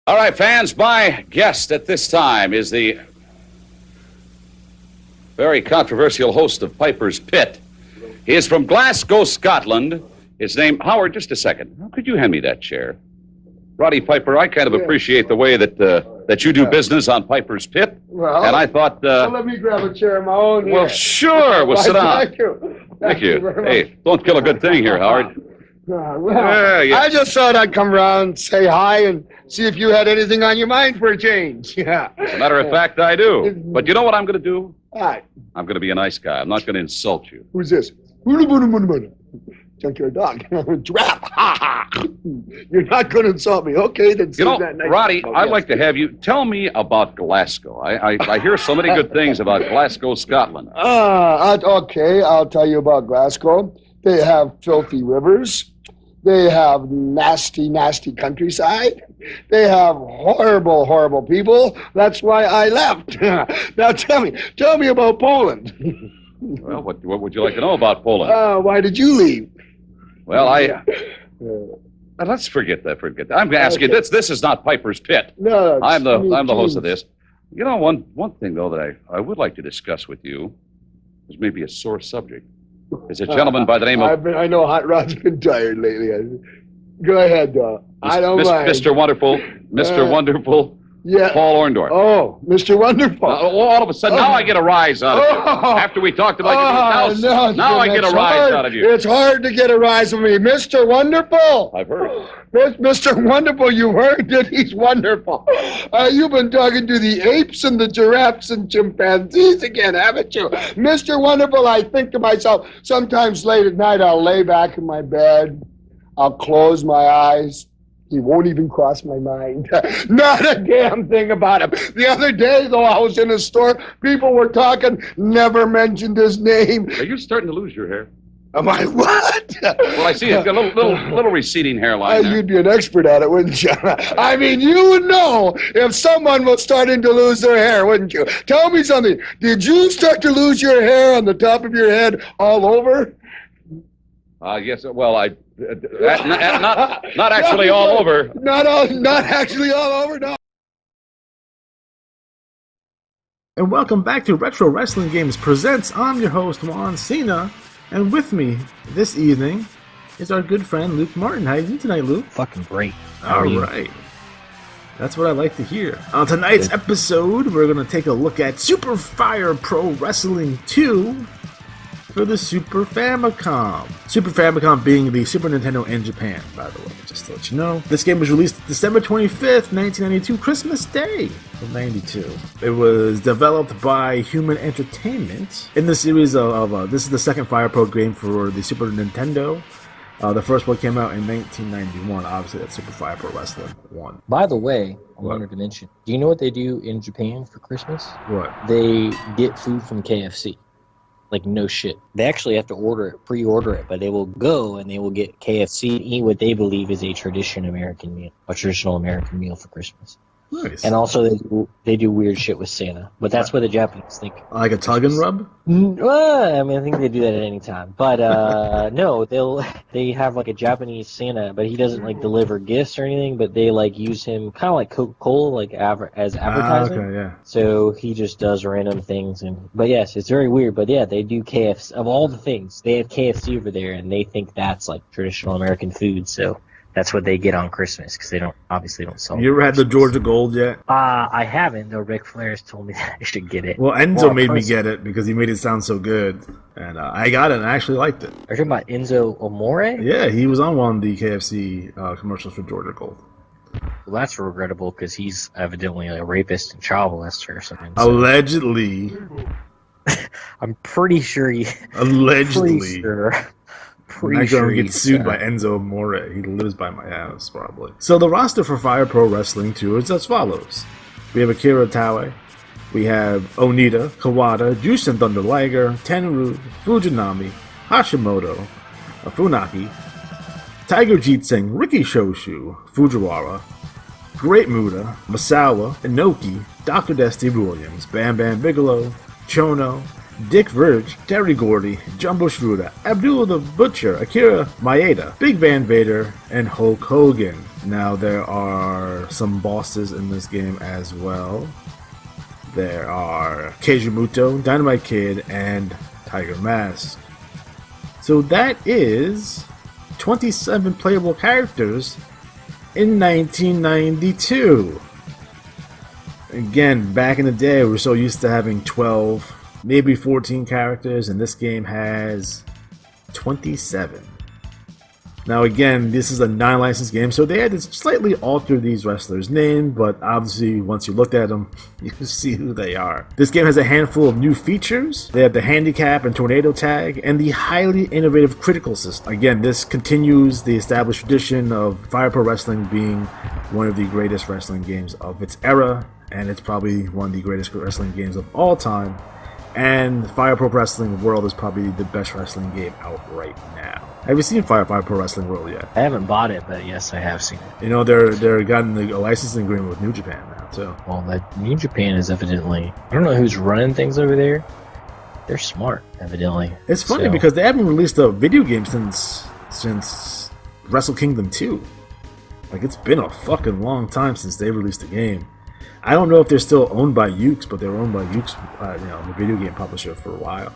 All right, fans, my guest at this time is the very controversial host of Piper's Pit. He is from Glasgow, Scotland. His name, Howard, just a second. Could you hand me that chair? Roddy Piper, I kind of appreciate the way that you do business on Piper's Pit. Well, and I thought... so let me grab a chair of my own here. Well, sure. We'll sit down. Thank you. Thank you. Very Hey, don't kill a good thing here, Howard. Yeah. I just thought I'd come around, say hi, and see if you had anything on your mind for a change. Yeah. As a matter of fact, I do. But you know what I'm going to do? Hi. I'm going to be a nice guy. I'm not going to insult you. Who's this? Junkyard dog. Giraffe. You're not going to insult me. Okay, then say that nice. Roddy, I'd like to have you tell me about Glasgow. I hear so many good things about Glasgow, Scotland. Okay, I'll tell you about Glasgow. They have filthy rivers. They have nasty, nasty countryside. They have horrible, horrible people. That's why I left. Now tell me about Poland. Well, what would you like to know about Poland? Why did you leave? Well, let's forget that. I'm going to ask you. This is not Piper's Pit. No, I'm the host of this. You know, one thing though that I would like to discuss with you is maybe a sore subject. Is a gentleman by the name of... I know Hot Rod's been tired lately. Go ahead, I don't mind. Mr. Wonderful, Wonderful, yeah. Paul Orndorff. Oh, Mr. Wonderful. All of a sudden, now I get a rise out of you. After we talked about you, now I get a rise out of you. It's hard to get a rise from me. Mr. Wonderful. I've heard. Mr. Wonderful, you heard that he's wonderful. You've been talking to the apes and the giraffes and chimpanzees again, haven't you? Mr. Wonderful, I think to myself, sometimes late at night I'll lay back in my bed, I'll close my eyes. He won't even cross my mind. Not a damn thing about him. The other day, though, I was in a store, people were talking, never mentioned his name. Are you starting to lose your hair? Am I what? Well, I see you've got a little receding hairline there. You'd be an expert at it, wouldn't you? I mean, you would know if someone was starting to lose their hair, wouldn't you? Tell me something. Did you start to lose your hair on the top of your head all over? Yes. Well, not actually all over. Not actually all over. No. And welcome back to Retro Wrestling Games Presents. I'm your host, Juan Cena, and with me this evening is our good friend Luke Martin. How you doing tonight, Luke? Fucking great. All right. That's what I like to hear. On tonight's episode, we're going to take a look at Super Fire Pro Wrestling 2 for the Super Famicom. Super Famicom being the Super Nintendo in Japan, by the way, just to let you know. This game was released December 25th, 1992, Christmas Day of 92. It was developed by Human Entertainment. In the series of this is the second Fire Pro game for the Super Nintendo. The first one came out in 1991. Obviously, that's Super Fire Pro Wrestling 1. By the way, I wanted to mention, do you know what they do in Japan for Christmas? What? They get food from KFC. Like, no shit. They actually have to pre-order it, but they will go and they will get KFC and eat what they believe is a traditional American meal for Christmas. Nice. And also they do weird shit with Santa, but that's what the Japanese think. Like a tug and rub? I mean, I think they do that at any time. But no, they have like a Japanese Santa, but he doesn't like deliver gifts or anything. But they like use him kind of like Coca-Cola, like as advertising. Okay, yeah. So he just does random things, but yes, it's very weird. But yeah, they do KFC of all the things. They have KFC over there, and they think that's like traditional American food. So that's what they get on Christmas because they obviously don't sell. You ever had the Georgia Gold yet? I haven't, though. Ric Flair's told me that I should get it. Well, Enzo made me get it because he made it sound so good, and I got it and I actually liked it. Are you talking about Enzo Amore? Yeah, he was on one of the KFC commercials for Georgia Gold. Well, that's regrettable because he's evidently a rapist and child molester or something. So. Allegedly. I'm pretty sure he. Allegedly. Pretty sure. I'm not going to get sued by Enzo Amore. He lives by my house, probably. So the roster for Fire Pro Wrestling 2 is as follows. We have Akira Taue. We have Onita, Kawada, Jushin Thunder Liger, Tenryu, Fujinami, Hashimoto, Funaki, Tiger Jeet Singh, Riki Shoshu, Fujiwara, Great Muta, Masawa, Inoki, Dr. Dusty Williams, Bam Bam Bigelow, Chono, Dick Verge, Terry Gordy, Jumbo Shruda, Abdullah the Butcher, Akira Maeda, Big Van Vader, and Hulk Hogan. Now there are some bosses in this game as well. There are Keijimuto, Dynamite Kid, and Tiger Mask. So that is 27 playable characters in 1992. Again, back in the day, we were so used to having 12, maybe 14 characters, and this game has 27. Now again, this is a non-licensed game, so they had to slightly alter these wrestlers' names, but obviously once you looked at them, you can see who they are. This game has a handful of new features. They have the handicap and tornado tag, and the highly innovative critical system. Again, this continues the established tradition of Fire Pro Wrestling being one of the greatest wrestling games of its era, and it's probably one of the greatest wrestling games of all time. And Fire Pro Wrestling World is probably the best wrestling game out right now. Have you seen Fire Pro Wrestling World yet? I haven't bought it, but yes, I have seen it. You know, they're gotten a licensing agreement with New Japan now, too. Well, that New Japan is evidently... I don't know who's running things over there. They're smart, evidently. It's funny because they haven't released a video game since Wrestle Kingdom 2. Like, it's been a fucking long time since they released a game. I don't know if they're still owned by Ukes, but they were owned by Ukes, the video game publisher, for a while.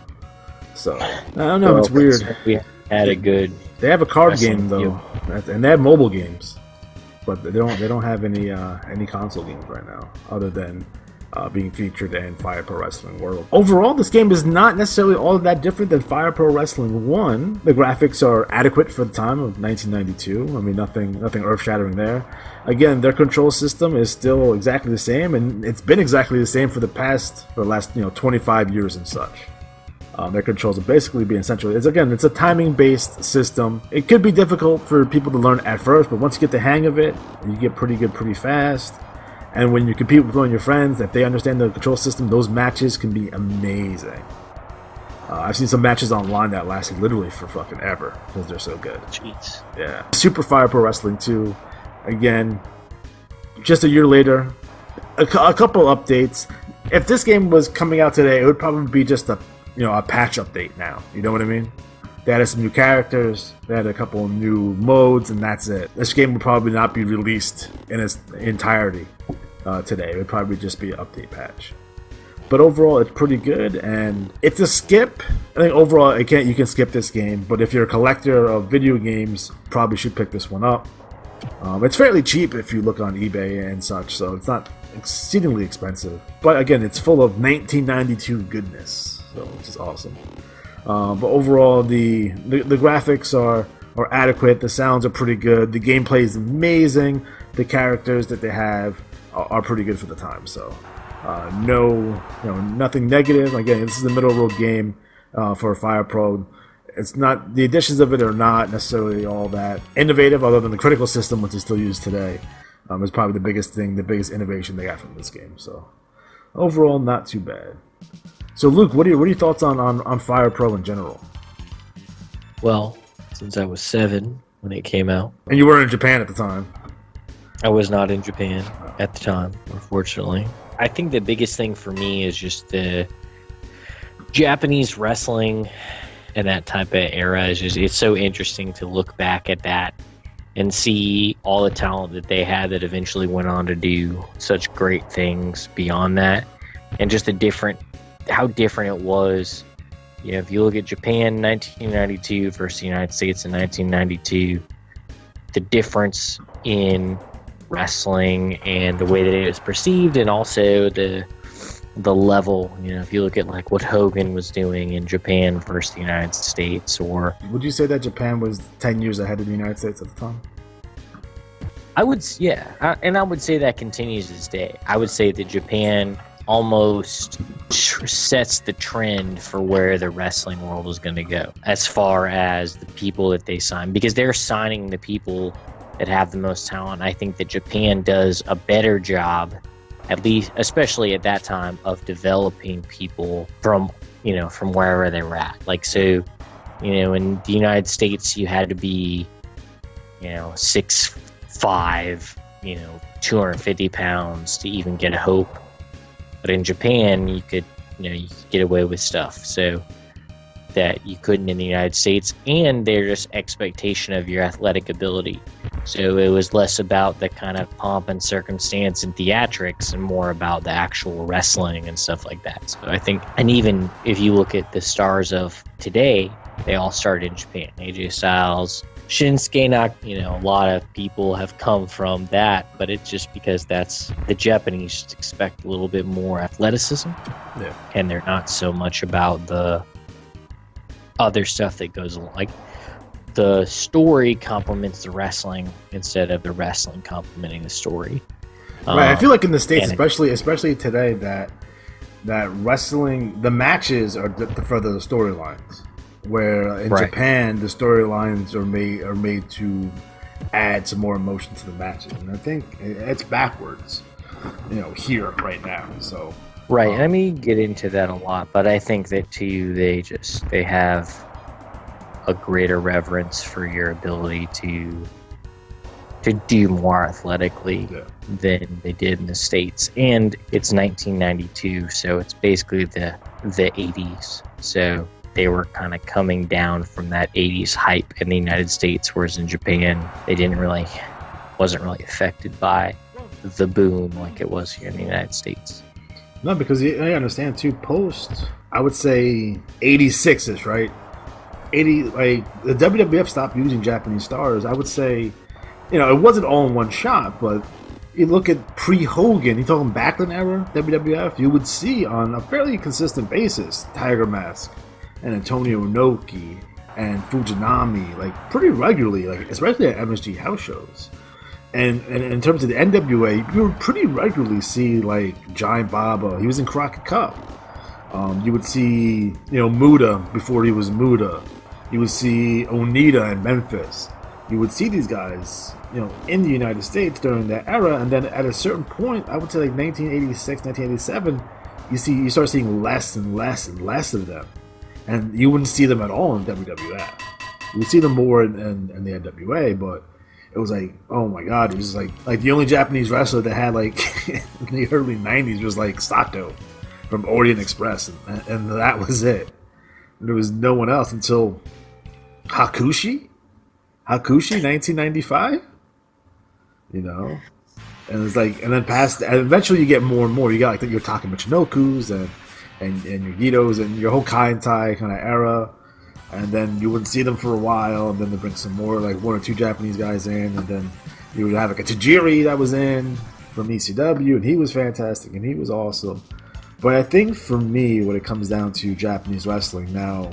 So, I don't know, it's weird. We had a good... They have a card game, though, and they have mobile games. But they don't have any console games right now, other than being featured in Fire Pro Wrestling World. Overall, this game is not necessarily all that different than Fire Pro Wrestling 1. The graphics are adequate for the time of 1992. I mean, nothing earth-shattering there. Again, their control system is still exactly the same, and it's been exactly the same for the last 25 years and such. Their controls are basically being central. It's a timing-based system. It could be difficult for people to learn at first, but once you get the hang of it, you get pretty good pretty fast. And when you compete with one of your friends, if they understand the control system, those matches can be amazing. I've seen some matches online that lasted literally for fucking ever because they're so good. Jeez. Yeah. Super Fire Pro Wrestling 2, again, just a year later, a couple updates. If this game was coming out today, it would probably be just a patch update now. You know what I mean? They added some new characters, they had a couple of new modes, and that's it. This game would probably not be released in its entirety today. It would probably just be an update patch. But overall, it's pretty good, and it's a skip. I think overall, you can skip this game, but if you're a collector of video games, probably should pick this one up. It's fairly cheap if you look on eBay and such, so it's not exceedingly expensive. But again, it's full of 1992 goodness, so which is awesome. But overall, the graphics are adequate. The sounds are pretty good. The gameplay is amazing. The characters that they have are pretty good for the time. So, nothing negative. Again, this is a middle road game for Fire Pro. It's not, the additions of it are not necessarily all that innovative, other than the critical system, which is still used today. Is probably the biggest innovation they got from this game. So, overall, not too bad. So, Luke, what are your thoughts on Fire Pro in general? Well, since I was 7 when it came out. And you were in Japan at the time. I was not in Japan at the time, unfortunately. I think the biggest thing for me is just the Japanese wrestling and that type of era. It's so interesting to look back at that and see all the talent that they had that eventually went on to do such great things beyond that. And just how different it was. If you look at Japan in 1992 versus the United States in 1992, the difference in wrestling and the way that it was perceived, and also the level, if you look at like what Hogan was doing in Japan versus the United States. Or would you say that Japan was 10 years ahead of the United States at the time? I would say that continues to this day. I would say that Japan almost sets the trend for where the wrestling world is going to go as far as the people that they sign, because they're signing the people that have the most talent. I think that Japan does a better job, at least, especially at that time, of developing people from wherever they were at. Like, so, in the United States, you had to be, 6'5", 250 pounds to even get a hope. But in Japan, you could, you could get away with stuff so that you couldn't in the United States, and their just expectation of your athletic ability. So it was less about the kind of pomp and circumstance and theatrics and more about the actual wrestling and stuff like that. So I think, and even if you look at the stars of today, they all started in Japan. AJ Styles, Shinsuke, a lot of people have come from that, but it's just because that's the Japanese expect a little bit more athleticism, and they're not so much about the other stuff that goes along. Like, the story complements the wrestling instead of the wrestling complementing the story. Right. I feel like in the States, especially today, that wrestling, the matches are for the storylines. Where in Japan, the storylines are made to add some more emotion to the matches, and I think it's backwards, here right now. So right, and you get into that a lot, but I think that too, they have a greater reverence for your ability to do more athletically than they did in the States. And it's 1992, so it's basically the 80s. So they were kind of coming down from that 80s hype in the United States, whereas in Japan, they wasn't really affected by the boom like it was here in the United States. No, because I understand too, post, I would say 86-ish, right? The WWF stopped using Japanese stars. I would say, it wasn't all in one shot, but you look at pre-Hogan, you're talking Backlund era WWF, you would see on a fairly consistent basis Tiger Mask and Antonio Inoki and Fujinami, pretty regularly, especially at MSG house shows. And in terms of the NWA, you would pretty regularly see Giant Baba. He was in Crockett Cup. You would see Muda before he was Muda. You would see Onita in Memphis. You would see these guys in the United States during that era, and then at a certain point, I would say 1986, 1987, you start seeing less and less and less of them. And you wouldn't see them at all in WWF. You would see them more in the NWA, but it was oh my God, it was like the only Japanese wrestler that had in the early 90s was Sato from Orient Express, and that was it. There was no one else until Hakushi, 1995. And it's and then past, and eventually you get more and more. You got your Taka Michinoku's and your Gitos and your whole Kai-En-Tai kind of era, and then you wouldn't see them for a while, and then they bring some more, one or two Japanese guys in, and then you would have a Tajiri that was in from ECW, and he was fantastic, and he was awesome. But I think for me, when it comes down to Japanese wrestling now,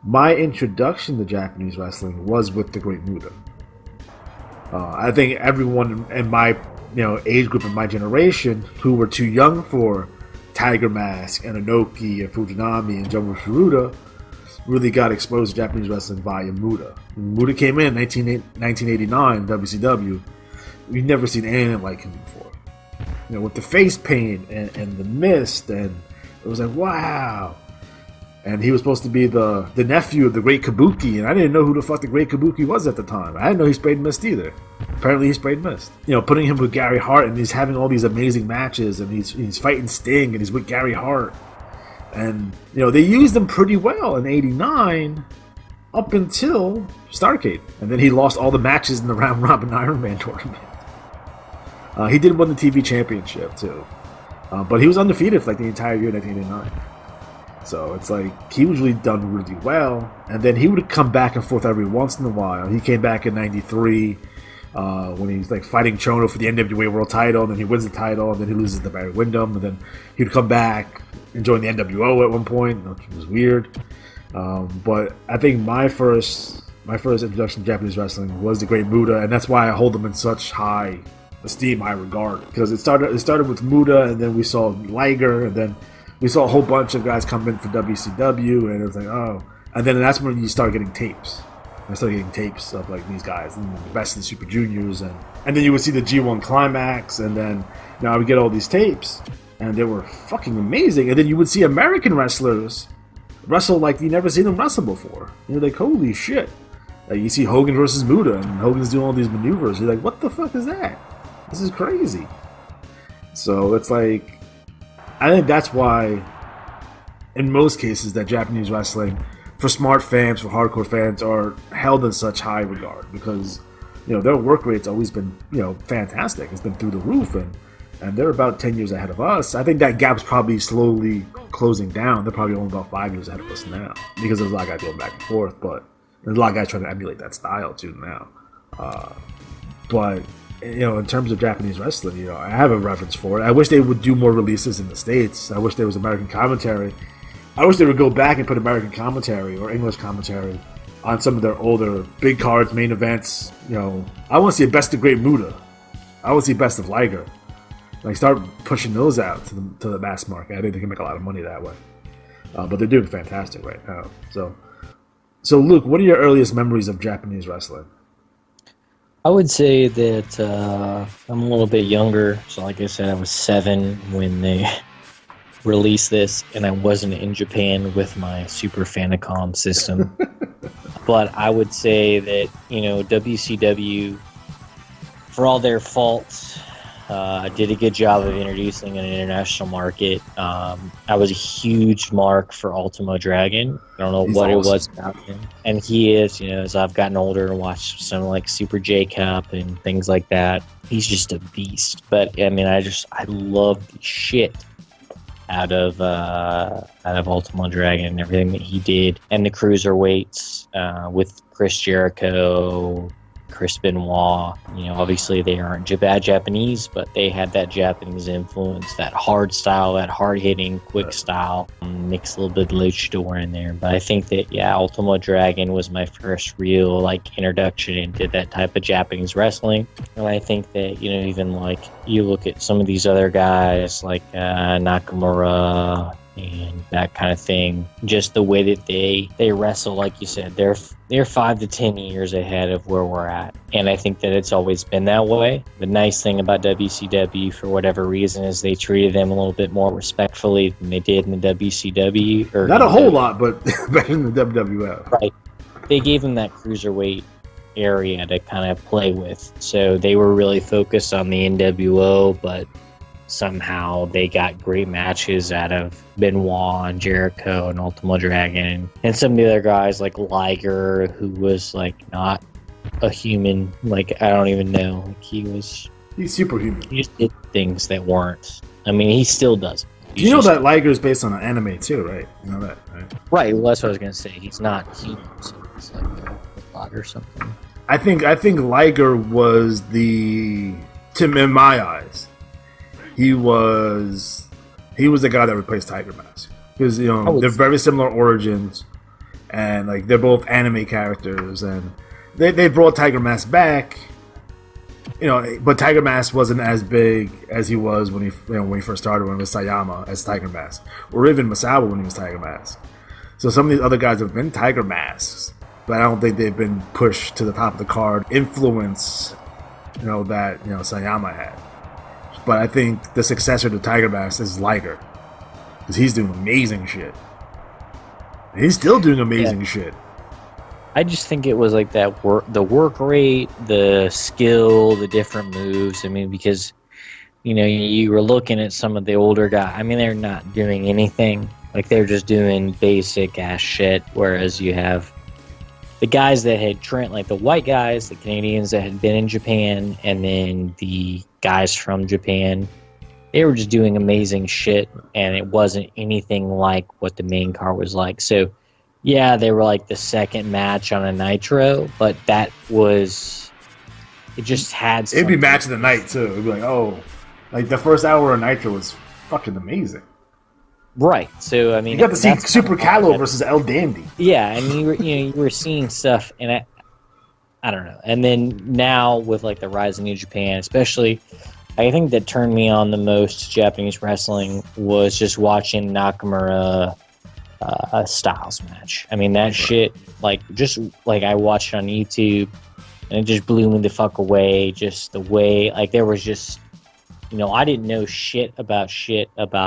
my introduction to Japanese wrestling was with the Great Muta. I think everyone in my age group in my generation who were too young for Tiger Mask and Inoki and Fujinami and Jumbo Furuta really got exposed to Japanese wrestling via Muta. When Muta came in 1989 WCW, we'd never seen anything like him before. With the face paint and the mist, and it was wow. And he was supposed to be the nephew of the Great Kabuki, and I didn't know who the fuck the Great Kabuki was at the time. I didn't know he sprayed mist either. Apparently he sprayed mist. Putting him with Gary Hart, and he's having all these amazing matches, and he's fighting Sting, and he's with Gary Hart. And, they used him pretty well in 89 up until Starrcade. And then he lost all the matches in the Round Robin Iron Man tournament. He did win the TV championship, too. But he was undefeated for the entire year of 1989. So it's he was really done really well. And then he would come back and forth every once in a while. He came back in 93 when he's fighting Chono for the NWA World title, and then he wins the title, and then he loses to Barry Windham, and then he would come back and join the NWO at one point, which was weird. But I think my first introduction to Japanese wrestling was the Great Muta, and that's why I hold him in such high esteem, high regard, because it started with Muta, and then we saw Liger, and then we saw a whole bunch of guys come in for WCW, and it was oh. And then that's when you start getting tapes. I started getting tapes of these guys, and the best of the Super Juniors, and then you would see the G1 Climax, and then I would get all these tapes, and they were fucking amazing. And then you would see American wrestlers wrestle you never seen them wrestle before. You're holy shit. You see Hogan versus Muta, and Hogan's doing all these maneuvers. You're what the fuck is that? This is crazy. So it's I think that's why in most cases that Japanese wrestling, for smart fans, for hardcore fans, are held in such high regard because, their work rate's always been, fantastic. It's been through the roof, and they're about 10 years ahead of us. I think that gap's probably slowly closing down. They're probably only about 5 years ahead of us now because there's a lot of guys going back and forth, but there's a lot of guys trying to emulate that style too now. But in terms of Japanese wrestling, I have a reference for it. I wish they would do more releases in the States. I wish there was American commentary. I wish they would go back and put American commentary or English commentary on some of their older big cards, main events. I want to see a Best of Great Muta. I want to see Best of Liger. Like, start pushing those out to the mass market. I think they can make a lot of money that way. But they're doing fantastic right now. So Luke, what are your earliest memories of Japanese wrestling? I would say that I'm a little bit younger. So like I said, I was 7 when they released this, and I wasn't in Japan with my Super Famicom system. But I would say that, WCW, for all their faults, did a good job of introducing an international market. I was a huge mark for Ultimo Dragon. I don't know what awesome. It was about him. And he is, as I've gotten older and watched some like Super J-Cup and things like that, he's just a beast. But I mean, I love the shit out of Ultimo Dragon and everything that he did, and the cruiserweights with Chris Jericho, Chris Benoit. Obviously they aren't bad Japanese, but they had that Japanese influence, that hard style, that hard-hitting, quick style. Mix a little bit of luchador in there. But I think that, Ultimo Dragon was my first real, introduction into that type of Japanese wrestling. And I think that, even, you look at some of these other guys, like Nakamura and that kind of thing, just the way that they wrestle, like you said, they're 5 to 10 years ahead of where we're at. And I think that it's always been that way. The nice thing about WCW, for whatever reason, is they treated them a little bit more respectfully than they did in the WCW. Or not a whole lot, but better than the WWF. Right. They gave them that cruiserweight area to kind of play with. So they were really focused on the NWO, but somehow they got great matches out of Benoit and Jericho and Ultimo Dragon and some of the other guys like Liger, who was not a human. I don't even know. He's superhuman. He just did things that weren't. I mean, he still does. You know that Liger is based on an anime too, right? You know that, right? Right. Well, that's what I was gonna say. He's not human. So he's like a robot or something. I think Liger was in my eyes, he was the guy that replaced Tiger Mask, because they're very similar origins, and they're both anime characters, and they brought Tiger Mask back, but Tiger Mask wasn't as big as he was when he first started, when it was Sayama as Tiger Mask, or even Misawa when he was Tiger Mask. So some of these other guys have been Tiger Masks, but I don't think they've been pushed to the top of the card influence that Sayama had. But I think the successor to Tiger Mask is Liger, because he's doing amazing shit. He's still doing amazing shit. I just think it was the work rate, the skill, the different moves. I mean, because you were looking at some of the older guys. I mean, they're not doing anything. They're just doing basic ass shit. Whereas you have the guys that had the white guys, the Canadians that had been in Japan, and then the guys from Japan, they were just doing amazing shit, and it wasn't anything like what the main card was like. So, yeah, they were the second match on a Nitro, but it just had something. It'd be match of the night, too. It'd be the first hour of Nitro was fucking amazing. Right. So, I mean, you got to see Super Calo versus El Dandy. Yeah, and you were seeing stuff, and I don't know. And then now with the rise of New Japan, especially, I think that turned me on the most to Japanese wrestling was just watching Nakamura Styles match. I mean, that shit, I watched it on YouTube, and it just blew me the fuck away. Just the way, there was just, I didn't know shit about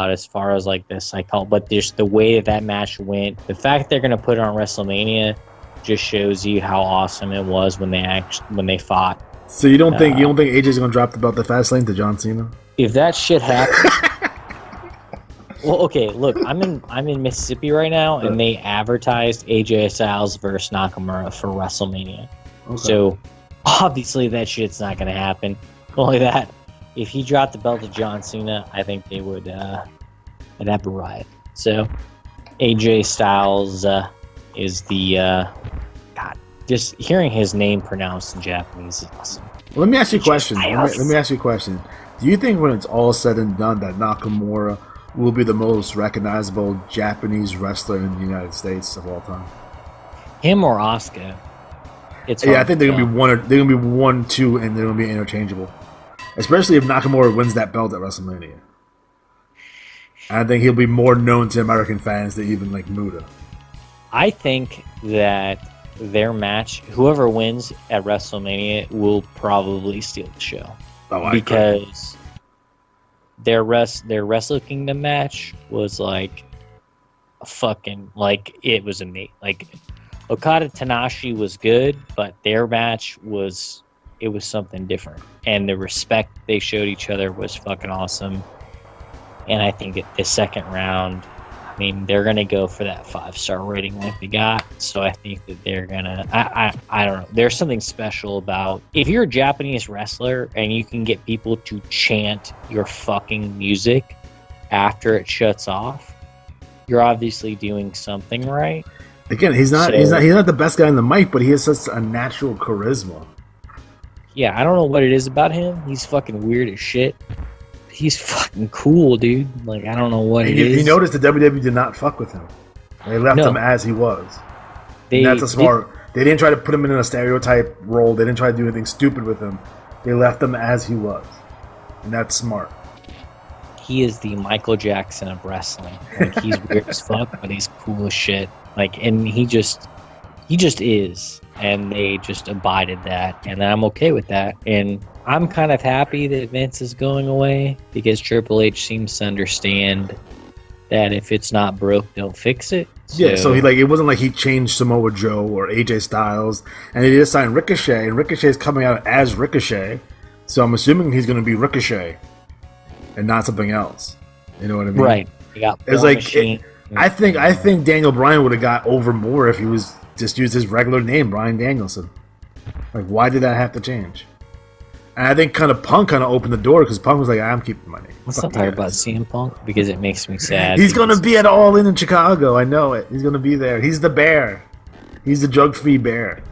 as far as this cycle, but just the way that match went, the fact that they're gonna put it on WrestleMania just shows you how awesome it was when they fought. So you don't think AJ's gonna drop the belt to Fastlane to John Cena? If that shit happens, Well, okay, look, I'm in Mississippi right now, and they advertised AJ Styles versus Nakamura for WrestleMania. Okay. So obviously that shit's not gonna happen. Only that, if he dropped the belt to John Cena, I think they would they'd have a riot. So AJ Styles is the God. Just hearing his name pronounced in Japanese is awesome. Let me ask you a question. Let me ask you a question. Do you think when it's all said and done that Nakamura will be the most recognizable Japanese wrestler in the United States of all time? Him or Asuka? Yeah, I think they're gonna be one, two, and they're gonna be interchangeable. Especially if Nakamura wins that belt at WrestleMania. I think he'll be more known to American fans than even like Muda. I think that their match, whoever wins at WrestleMania, will probably steal the show. Oh, because their Wrestle Kingdom match was like fucking like it was amazing. Like Okada Tanahashi was good, but their match was something different, and the respect they showed each other was fucking awesome. And I think at the second round, I mean, they're gonna go for that 5-star rating like they got. So I think that they're gonna. I don't know. There's something special about if you're a Japanese wrestler and you can get people to chant your fucking music after it shuts off. You're obviously doing something right. Again, he's not the best guy in the mic, but he has such a natural charisma. Yeah, I don't know what it is about him. He's fucking weird as shit. He's fucking cool, dude. Like, I don't know what it is. You noticed the WWE did not fuck with him. They left him as he was. That's a smart. They didn't try to put him in a stereotype role. They didn't try to do anything stupid with him. They left him as he was, and that's smart. He is the Michael Jackson of wrestling. Like, he's weird as fuck, but he's cool as shit. Like, and he just is. And they just abided that, and I'm okay with that. And I'm kind of happy that Vince is going away because Triple H seems to understand that if it's not broke, don't fix it. So it wasn't like he changed Samoa Joe or AJ Styles, and he just signed Ricochet, and Ricochet is coming out as Ricochet, so I'm assuming he's going to be Ricochet and not something else. You know what I mean? Right. It's like I think Daniel Bryan would have got over more if he was just used his regular name, Bryan Danielson. Like, why did that have to change? And I think Punk opened the door because Punk was like, I'm keeping my name. Let's not talk about CM Punk because it makes me sad. He's going to be at All In Chicago. I know it. He's going to be there. He's the bear. He's the drug-free bear.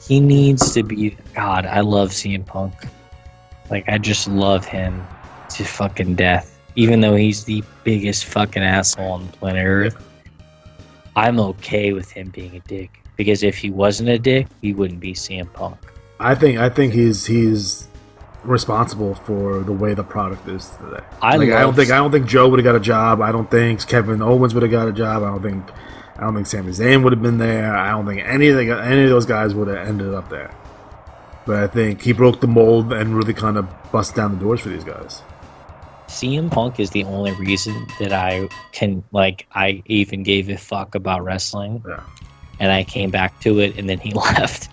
He needs to be... God, I love CM Punk. Like, I just love him to fucking death. Even though he's the biggest fucking asshole on the planet Earth. I'm okay with him being a dick because if he wasn't a dick, he wouldn't be CM Punk. I think he's responsible for the way the product is today. I don't think Joe would have got a job. I don't think Kevin Owens would have got a job. I don't think Sami Zayn would have been there. I don't think any of those guys would have ended up there. But I think he broke the mold and really kind of busted down the doors for these guys. CM Punk is the only reason that I even gave a fuck about wrestling. Yeah. And I came back to it, and then he left.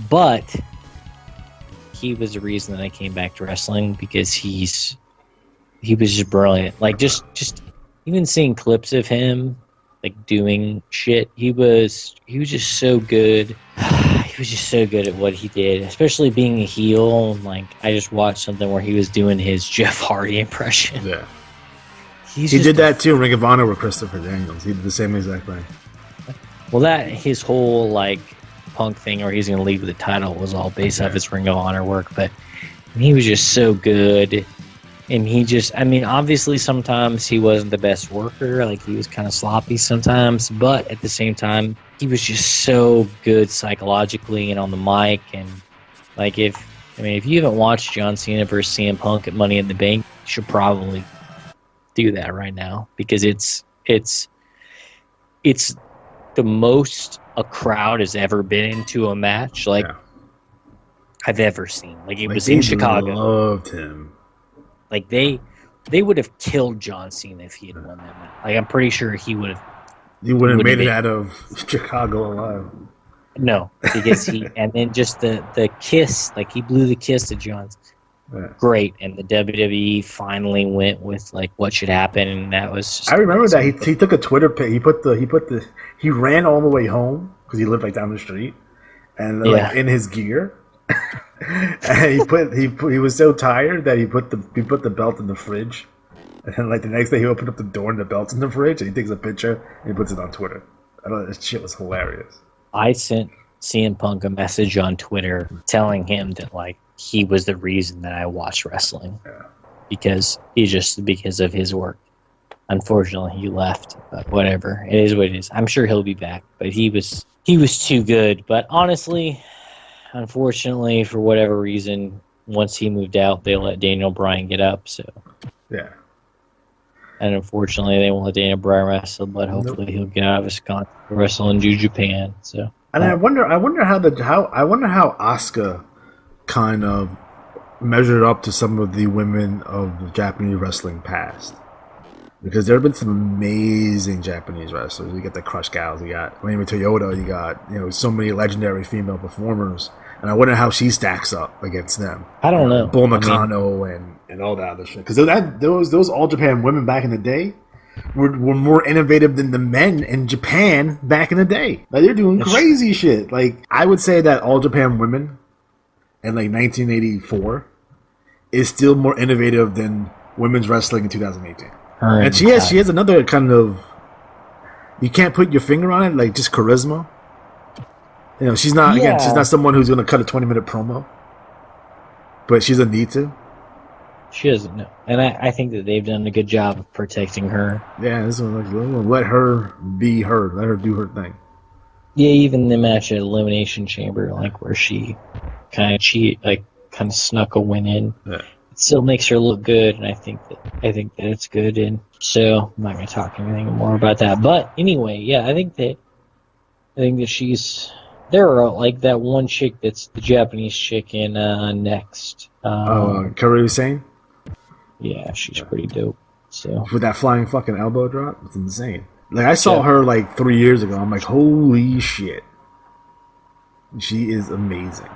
But he was the reason that I came back to wrestling because he was just brilliant. Like, just even seeing clips of him, like, doing shit, he was just so good. He was just so good at what he did, especially being a heel. Like, I just watched something where he was doing his Jeff Hardy impression. Yeah. He did that too in Ring of Honor with Christopher Daniels. He did the same exact thing. Well, that his whole, like, Punk thing where he's going to leave with the title was all based off his Ring of Honor work, but he was just so good. And obviously sometimes he wasn't the best worker. Like, he was kind of sloppy sometimes, but at the same time, he was just so good psychologically and on the mic. And, like, if you haven't watched John Cena versus CM Punk at Money in the Bank, you should probably do that right now because it's the most a crowd has ever been into a match I've ever seen. Like, it was in Chicago. Loved him. Like, they would have killed John Cena if he had won that match. Like, I'm pretty sure he would have. You wouldn't have made it out of Chicago alive. No, because and then just the kiss, like, he blew the kiss to John. great, and the WWE finally went with like what should happen, and that was. Just I remember that he took a Twitter pic. He ran all the way home because he lived like down the street, and like in his gear. And he was so tired that he put the belt in the fridge, and then like the next day he opened up the door and the belt's in the fridge, and he takes a picture and he puts it on Twitter. I thought this shit was hilarious. I sent CM Punk a message on Twitter telling him that like he was the reason that I watched wrestling, because of his work. Unfortunately, he left, but whatever. It is what it is. I'm sure he'll be back, but he was too good. But honestly, unfortunately, for whatever reason, once he moved out, they let Daniel Bryan get up. So yeah. And unfortunately, they won't let Daniel Bryan wrestle, but hopefully he'll get out of Wisconsin, wrestle in New Japan. So. And I wonder how Asuka kind of measured up to some of the women of the Japanese wrestling past, because there have been some amazing Japanese wrestlers. You got the Crush Gals, you got Remy Toyota, you got so many legendary female performers, and I wonder how she stacks up against them. I don't know. Bull Nakano and all that other shit, because those All Japan women back in the day were more innovative than the men in Japan back in the day. Like, they're doing crazy shit. Like, I would say that All Japan women in like 1984 is still more innovative than women's wrestling in 2018. And she has another kind of, you can't put your finger on it, like just charisma. She's not she's not someone who's going to cut a 20-minute promo, but she doesn't need to. She doesn't know, and I think that they've done a good job of protecting her. Yeah, this one, let her be her, let her do her thing. Yeah, even the match at Elimination Chamber, like where she kind of snuck a win in. Yeah. It still makes her look good, and I think that it's good. And so I'm not going to talk anything more about that. But anyway, yeah, I think that she's. There are like that one chick that's the Japanese chick in Next. Kaoru Sane? Yeah, she's pretty dope. So with that flying fucking elbow drop, it's insane. Like, I saw her like 3 years ago. I'm like, holy shit. She is amazing.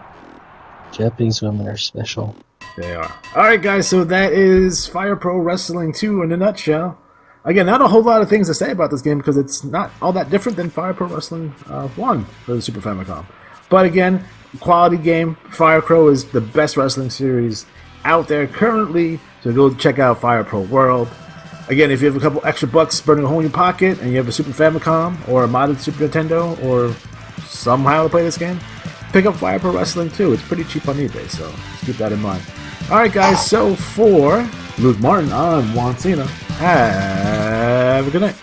Japanese women are special. They are. Alright, guys, so that is Fire Pro Wrestling 2 in a nutshell. Again, not a whole lot of things to say about this game because it's not all that different than Fire Pro Wrestling 1 for the Super Famicom. But again, quality game. Fire Pro is the best wrestling series out there currently, so go check out Fire Pro World. Again, if you have a couple extra bucks burning a hole in your pocket and you have a Super Famicom or a modded Super Nintendo or somehow to play this game, pick up Fire Pro Wrestling 2. It's pretty cheap on eBay, so just keep that in mind. Alright, guys, so for Luke Martin, I'm Juan Cena. Have a good night.